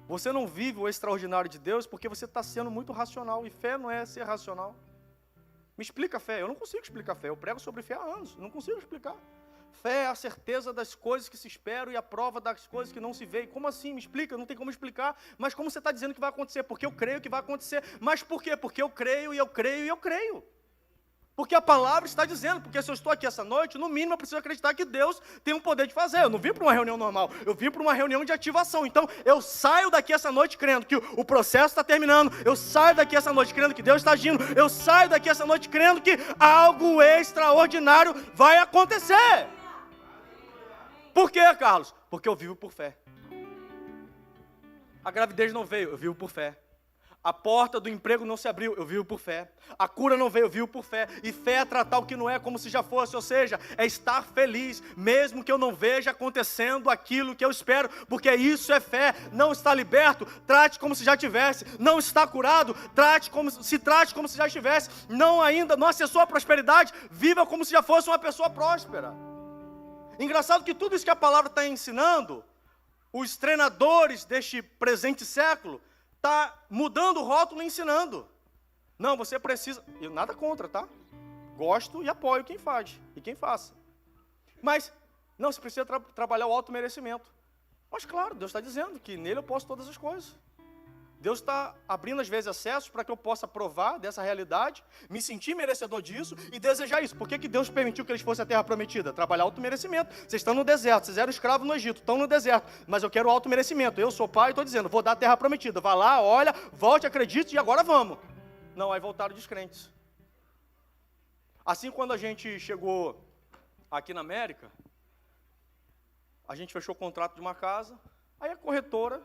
Você não vive o extraordinário de Deus porque você está sendo muito racional. E fé não é ser racional. Me explica a fé. Eu não consigo explicar a fé. Eu prego sobre fé há anos. Não consigo explicar. Fé é a certeza das coisas que se esperam e a prova das coisas que não se veem. Como assim? Me explica. Não tem como explicar. Mas como você está dizendo que vai acontecer? Porque eu creio que vai acontecer. Mas por quê? Porque eu creio e eu creio e eu creio. Porque a palavra está dizendo, porque se eu estou aqui essa noite, no mínimo eu preciso acreditar que Deus tem um poder de fazer. Eu não vim para uma reunião normal, eu vim para uma reunião de ativação. Então eu saio daqui essa noite crendo que o processo está terminando, eu saio daqui essa noite crendo que Deus está agindo, eu saio daqui essa noite crendo que algo extraordinário vai acontecer. Por quê, Carlos? Porque eu vivo por fé. A gravidez não veio, eu vivo por fé. A porta do emprego não se abriu, eu vivo por fé. A cura não veio, eu vivo por fé. E fé é tratar o que não é como se já fosse, ou seja, é estar feliz, mesmo que eu não veja acontecendo aquilo que eu espero, porque isso é fé. Não está liberto, trate como se já tivesse. Não está curado, trate como se já estivesse. Não acessou a prosperidade, viva como se já fosse uma pessoa próspera. Engraçado que tudo isso que a palavra está ensinando, os treinadores deste presente século, está mudando o rótulo e ensinando. Não, você precisa... Eu nada contra, tá? Gosto e apoio quem faz e quem faça. Mas, não, você precisa trabalhar o auto-merecimento. Mas claro, Deus está dizendo que nele eu posso todas as coisas. Deus está abrindo às vezes acessos para que eu possa provar dessa realidade, me sentir merecedor disso e desejar isso. Por que Deus permitiu que eles fossem à terra prometida? Trabalhar auto-merecimento. Vocês estão no deserto, vocês eram escravos no Egito, estão no deserto, mas eu quero auto-merecimento. Eu sou pai e estou dizendo, vou dar a terra prometida. Vá lá, olha, volte, acredite e agora vamos. Não, aí voltaram descrentes. Assim, quando a gente chegou aqui na América, a gente fechou o contrato de uma casa, aí a corretora,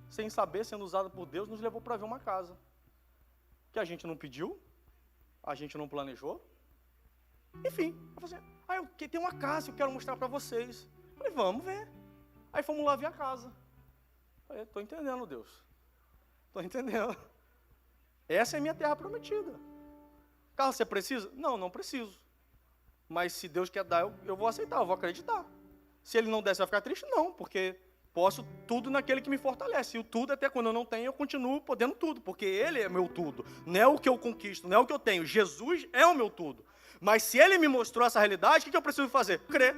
sem saber, sendo usada por Deus, nos levou para ver uma casa que a gente não pediu, a gente não planejou. Enfim, eu falei assim, tem uma casa que eu quero mostrar para vocês. Eu falei, vamos ver. Aí fomos lá ver a casa. Eu falei, estou entendendo, Deus. Estou entendendo. Essa é a minha terra prometida. Carlos, você precisa? Não, não preciso. Mas se Deus quer dar, eu vou aceitar, eu vou acreditar. Se Ele não der, você vai ficar triste? Não, porque posso tudo naquele que me fortalece. E o tudo, até quando eu não tenho, eu continuo podendo tudo. Porque Ele é meu tudo. Não é o que eu conquisto, não é o que eu tenho. Jesus é o meu tudo. Mas se Ele me mostrou essa realidade, o que eu preciso fazer? Crer.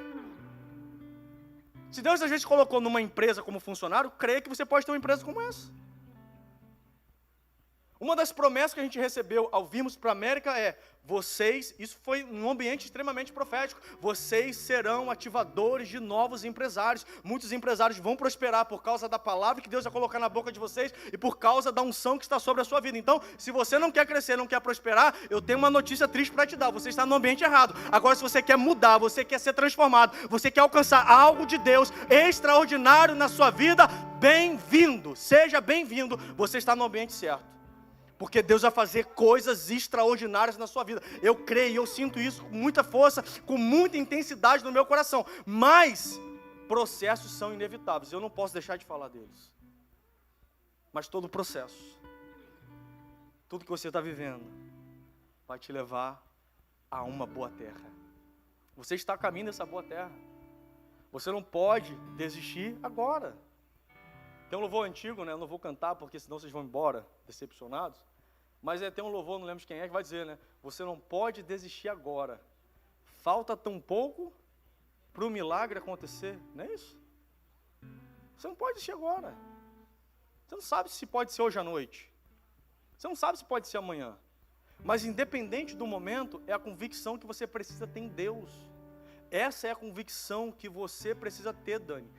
Se Deus às vezes colocou numa empresa como funcionário, crê que você pode ter uma empresa como essa. Uma das promessas que a gente recebeu ao virmos para a América é, vocês, isso foi num ambiente extremamente profético, vocês serão ativadores de novos empresários. Muitos empresários vão prosperar por causa da palavra que Deus vai colocar na boca de vocês e por causa da unção que está sobre a sua vida. Então, se você não quer crescer, não quer prosperar, eu tenho uma notícia triste para te dar, você está no ambiente errado. Agora, se você quer mudar, você quer ser transformado, você quer alcançar algo de Deus extraordinário na sua vida, bem-vindo, seja bem-vindo, você está no ambiente certo. Porque Deus vai fazer coisas extraordinárias na sua vida. Eu creio, eu sinto isso com muita força, com muita intensidade no meu coração. Mas processos são inevitáveis, eu não posso deixar de falar deles. Mas todo processo, tudo que você está vivendo, vai te levar a uma boa terra. Você está a caminho dessa boa terra. Você não pode desistir agora. Tem um louvor antigo, né? Eu não vou cantar, porque senão vocês vão embora decepcionados. Mas tem um louvor, não lembro de quem é, que vai dizer, né? Você não pode desistir agora. Falta tão pouco para o milagre acontecer. Não é isso? Você não pode desistir agora. Você não sabe se pode ser hoje à noite. Você não sabe se pode ser amanhã. Mas independente do momento, é a convicção que você precisa ter em Deus. Essa é a convicção que você precisa ter, Dani.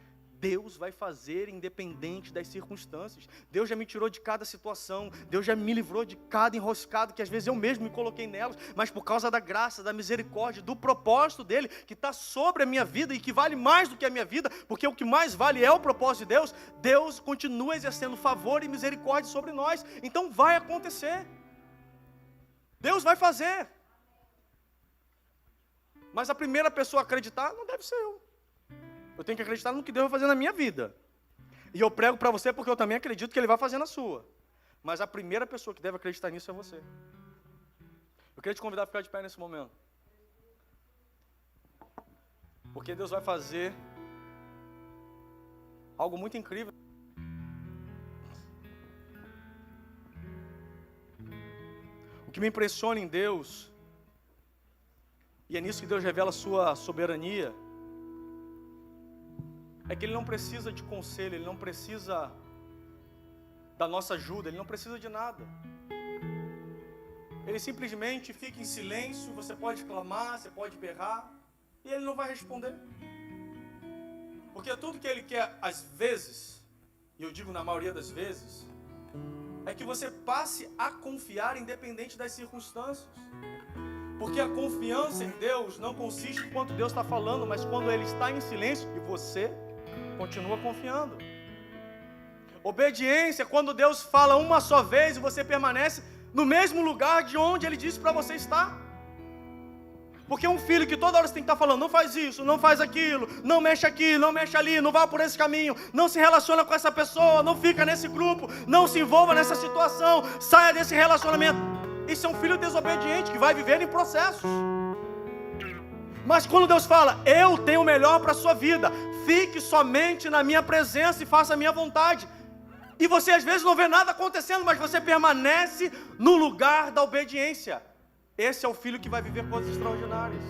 Deus vai fazer independente das circunstâncias. Deus já me tirou de cada situação. Deus já me livrou de cada enroscado que às vezes eu mesmo me coloquei nelas. Mas por causa da graça, da misericórdia, do propósito dEle, que está sobre a minha vida e que vale mais do que a minha vida, porque o que mais vale é o propósito de Deus, Deus continua exercendo favor e misericórdia sobre nós. Então vai acontecer. Deus vai fazer. Mas a primeira pessoa a acreditar não deve ser eu. Eu tenho que acreditar no que Deus vai fazer na minha vida. E eu prego para você porque eu também acredito que Ele vai fazer na sua. Mas a primeira pessoa que deve acreditar nisso é você. Eu queria te convidar a ficar de pé nesse momento. Porque Deus vai fazer algo muito incrível. O que me impressiona em Deus, e é nisso que Deus revela a sua soberania, é que Ele não precisa de conselho, Ele não precisa da nossa ajuda, Ele não precisa de nada. Ele simplesmente fica em silêncio, você pode clamar, você pode berrar, e Ele não vai responder. Porque tudo que Ele quer, às vezes, e eu digo na maioria das vezes, é que você passe a confiar independente das circunstâncias. Porque a confiança em Deus não consiste em quanto Deus está falando, mas quando Ele está em silêncio e você continua confiando. Obediência é quando Deus fala uma só vez e você permanece no mesmo lugar de onde Ele disse para você estar. Porque um filho que toda hora você tem que estar falando, não faz isso, não faz aquilo, não mexe aqui, não mexe ali, não vá por esse caminho, não se relaciona com essa pessoa, não fica nesse grupo, não se envolva nessa situação, saia desse relacionamento. Isso é um filho desobediente que vai viver em processos. Mas quando Deus fala, eu tenho o melhor para a sua vida, fique somente na minha presença e faça a minha vontade. E você às vezes não vê nada acontecendo, mas você permanece no lugar da obediência. Esse é o filho que vai viver coisas extraordinárias.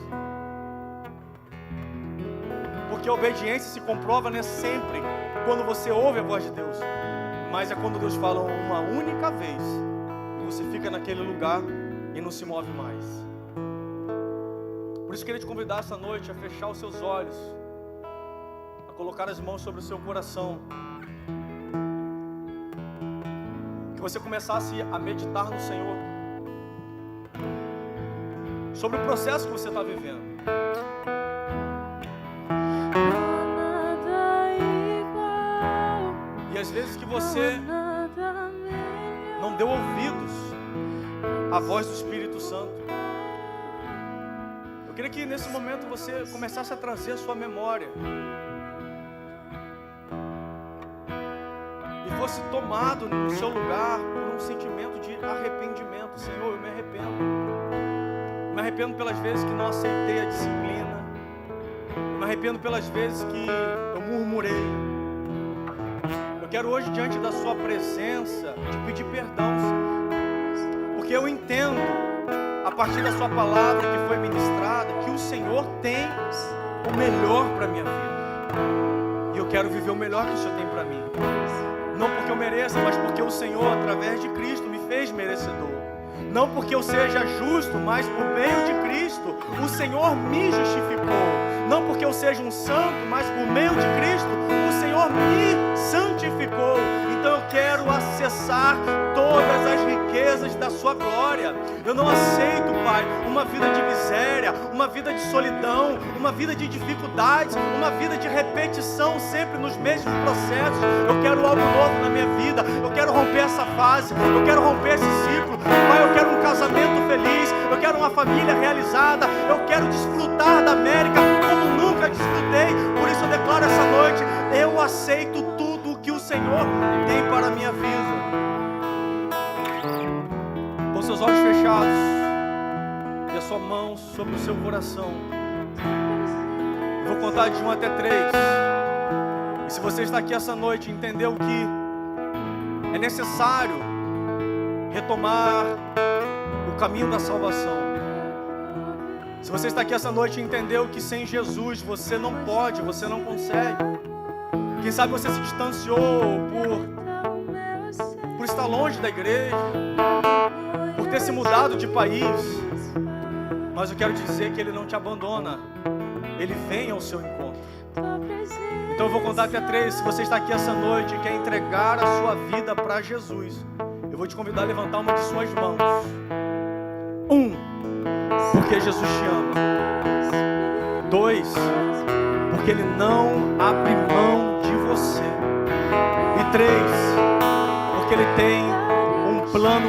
Porque a obediência se comprova, não é sempre quando você ouve a voz de Deus, mas é quando Deus fala uma única vez e você fica naquele lugar e não se move mais. Por isso eu queria te convidar essa noite a fechar os seus olhos, a colocar as mãos sobre o seu coração, que você começasse a meditar no Senhor, sobre o processo que você está vivendo. E às vezes que você não deu ouvidos à voz do Espírito Santo. Eu queria que nesse momento você começasse a trazer a sua memória e fosse tomado no seu lugar por um sentimento de arrependimento. Senhor, eu me arrependo. Me arrependo pelas vezes que não aceitei a disciplina. Me arrependo pelas vezes que eu murmurei. Eu quero hoje, diante da sua presença, te pedir perdão, Senhor. Porque eu entendo, a partir da sua palavra que foi ministrada, que o Senhor tem o melhor para a minha vida. E eu quero viver o melhor que o Senhor tem para mim. Não porque eu mereça, mas porque o Senhor, através de Cristo, me fez merecedor. Não porque eu seja justo, mas por meio de Cristo, o Senhor me justificou. Não porque eu seja um santo, mas por meio de Cristo, o Senhor me santificou. Então eu quero acessar todas as riquezas da sua glória. Eu não aceito, Pai, uma vida de miséria, uma vida de solidão, uma vida de dificuldades, uma vida de repetição sempre nos mesmos processos. Eu quero algo novo na minha vida. Eu quero romper essa fase. Eu quero romper esse ciclo. Pai, eu quero um casamento feliz. Eu quero uma família realizada. Eu quero desfrutar da América como nunca desfrutei. Por isso eu declaro essa noite, eu aceito tudo o que o Senhor tem para a minha vida. Com seus olhos fechados e a sua mão sobre o seu coração, eu vou contar de 1 até 3. E se você está aqui essa noite e entendeu que é necessário retomar o caminho da salvação, se você está aqui essa noite e entendeu que sem Jesus você não pode, você não consegue, quem sabe você se distanciou por estar longe da igreja, por ter se mudado de país, mas eu quero te dizer que Ele não te abandona, Ele vem ao seu encontro. Então eu vou contar até 3. Se você está aqui essa noite e quer entregar a sua vida para Jesus, eu vou te convidar a levantar uma de suas mãos. 1, porque Jesus te ama. 2, porque Ele não abre mão de você. E 3, porque Ele tem um plano